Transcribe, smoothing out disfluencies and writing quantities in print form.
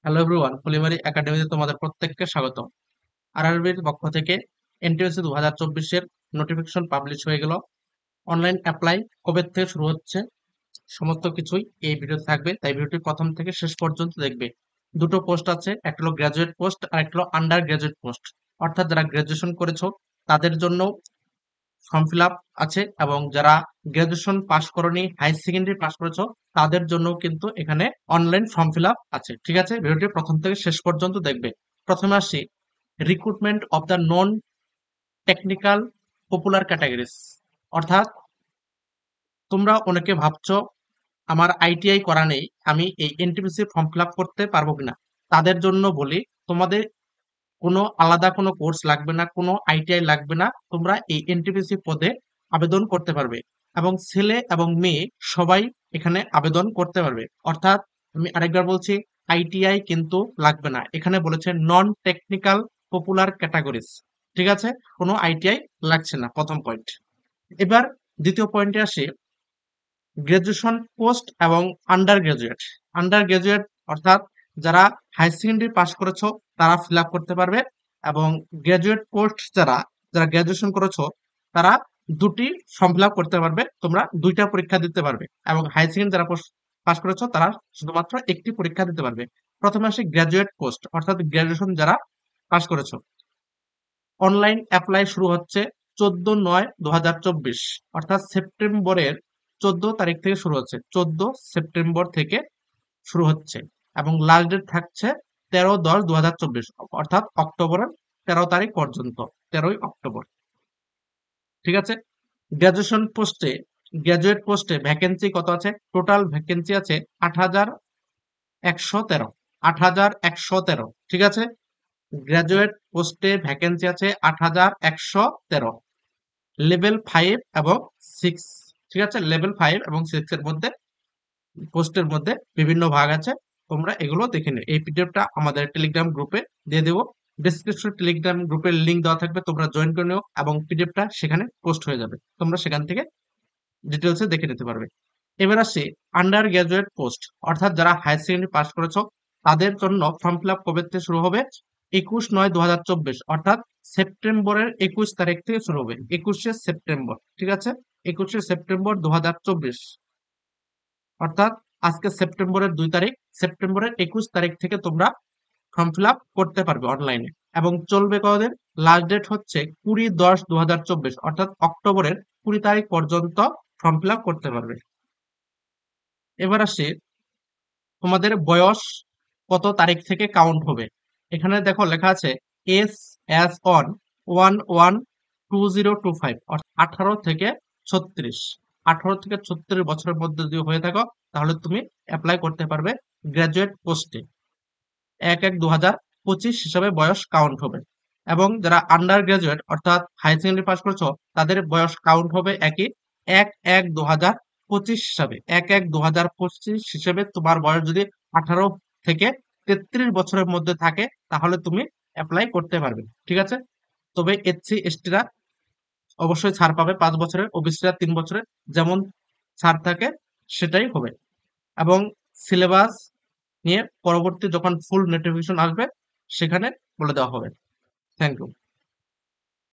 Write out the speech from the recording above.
Hello everyone, পলিমারি একাডেমিতে তোমাদের প্রত্যেককে স্বাগত। আরআরবির পক্ষ থেকে এনটিএসসি 2024-এর নোটিফিকেশন পাবলিশ হয়ে গেল। অনলাইন অ্যাপ্লাই কবে থেকে শুরু হচ্ছে সমস্ত কিছুই এই ভিডিওতে থাকবে, তাই ভিডিওটি প্রথম থেকে শেষ পর্যন্ত দেখবে। দুটো পোস্ট আছে, একটা হলো গ্র্যাজুয়েট পোস্ট আর একটা হলো আন্ডার গ্র্যাজুয়েট পোস্ট। অর্থাৎ যারা গ্র্যাজুয়েশন করেছো তাদের জন্য ফর্ম ফিল আপ আছে, এবং যারা গ্রাজুয়েশন পাস করনি, হাই সেকেন্ডারি পাস করেছো তাদের জন্য কিন্তু এখানে অনলাইন ফর্ম ফিল আপ আছে। ঠিক আছে, ভিডিওটি প্রথম থেকে শেষ পর্যন্ত দেখবে। প্রথমে আসি recruitment of the non technical popular categories. অর্থাৎ তোমরা অনেকে ভাবছো আমার আইটিআই করা নেই, আমি এই এনটিপিসি ফর্ম ফিল আপ করতে পারবো কিনা। তাদের জন্য বলি, তোমাদের কোনো আলাদা কোনো কোর্স লাগবে না, কোনো আইটিআই লাগবে না, তোমরা এই এনটিপিসি পদে আবেদন করতে পারবে, এবং ছেলে এবং মেয়ে সবাই এখানে আবেদন করতে পারবে। অর্থাৎ আমি আরেকবার বলছি, আইটিআই কিন্তু লাগবে না, এখানে বলেছে নন টেকনিক্যাল পপুলার ক্যাটাগরিজ। ঠিক আছে, কোনো আইটিআই লাগছে না, প্রথম পয়েন্ট। এবার দ্বিতীয় পয়েন্টে আসি, গ্রাজুয়েশন পোস্ট এবং আন্ডার গ্রাজুয়েট। আন্ডার গ্রাজুয়েট অর্থাৎ যারা হাই সেকেন্ডারি পাস করেছো তারা ফিল আপ করতে পারবে, এবং গ্রাজুয়েট পোস্ট যারা যারা গ্রাজুয়েশন করেছো তারা দুটি ফর্ম ফিল আপ করতে পারবে, তোমরা দুইটা পরীক্ষা দিতে পারবে। এবং হাই সেকেন্ডারি যারা পাস করেছো তারা শুধুমাত্র একটি পরীক্ষা দিতে পারবে। প্রথমে আসে গ্রাজুয়েট পোস্ট, অর্থাৎ গ্রাজুয়েশন যারা পাস করেছো। অনলাইন অ্যাপ্লাই শুরু হচ্ছে 14/9/2024, অর্থাৎ সেপ্টেম্বরের 14 তারিখ থেকে শুরু হচ্ছে, 14 সেপ্টেম্বর থেকে শুরু হচ্ছে, এবং লাস্ট ডেট থাকছে 13/10/2024, অর্থাৎ অক্টোবরের 13 তারিখ পর্যন্ত, 13ই অক্টোবর। ঠিক আছে, গ্রাজুয়েশন পোস্টে গ্রাজুয়েট পোস্টে ভ্যাকেন্সি কত আছে? টোটাল ভ্যাকেন্সি আছে 8,113। 8,113। ঠিক আছে, গ্রাজুয়েট পোস্টে ভ্যাকেন্সি আছে 8,113। লেভেল 5 এবং 6। ঠিক আছে, লেভেল 5 এবং 6 এর মধ্যে পোস্টের মধ্যে বিভিন্ন ভাগ আছে, তোমরা এগুলো দেখে নিও। এই পিডিএফটা আমাদের টেলিগ্রাম গ্রুপে দিয়ে দেবো, ডিসক্রিপশন টেলিগ্রাম গ্রুপের লিংক দেওয়া থাকবে, তোমরা জয়েন করে নিও, এবং পিডিএফটা সেখানে পোস্ট হয়ে যাবে, তোমরা সেখান থেকে ডিটেলসে দেখে নিতে পারবে। এবার আসি আন্ডার গ্রাজুয়েট পোস্ট, অর্থাৎ যারা হায়ার সেকেন্ডারি পাস করেছো তাদের জন্য ফর্ম ফিল আপ কবে থেকে শুরু হবে? 21/9/2024, অর্থাৎ সেপ্টেম্বরের 21 তারিখ থেকে শুরু হবে, 21শে সেপ্টেম্বর। ঠিক আছে, 21শে সেপ্টেম্বর 2024, অর্থাৎ আজকে সেপ্টেম্বরের 2 তারিখ, সেপ্টেম্বরের 21 তারিখ থেকে তোমরা ফর্ম ফিল আপ করতে পারবে অনলাইনে, এবং চলবে কতদিন? লাস্ট ডেট হচ্ছে 20/10/2024, অর্থাৎ অক্টোবরের 20 তারিখ পর্যন্ত ফর্ম ফিল আপ করতে পারবে। এবার আসি তোমাদের বয়স কত তারিখ থেকে কাউন্ট হবে। এখানে দেখো লেখা আছে এস এস অন 1/1/2025, অর্থাৎ 18 থেকে 36। 18 থেকে 36 বছরের মধ্যে যদি হয়ে থাকো তাহলে তুমি অ্যাপ্লাই করতে পারবে গ্রাজুয়েট পোস্টে। 1/1/2025 হিসাবে বয়স কাউন্ট হবে। এবং যারা আন্ডার গ্রাজুয়েট অর্থাৎ হাই সেকেন্ডারি পাস করেছো তাদের বয়স কাউন্ট হবে একই 1/1/2025 হিসাবে। 1/1/2025 হিসেবে তোমার বয়স যদি 18 থেকে 33 বছরের মধ্যে থাকে তাহলে তুমি অ্যাপ্লাই করতে পারবে। ঠিক আছে, তবে এসসি এসটিরা অবশ্যই ছাড় পাবে 5 বছরের, ওবিসিরা 3 বছরের, যেমন ছাড় থাকে সেটাই হবে। এবং সিলেবাস নিয়ে পরবর্তী যখন ফুল নোটিফিকেশন আসবে সেখানে বলে দেওয়া হবে। Thank you.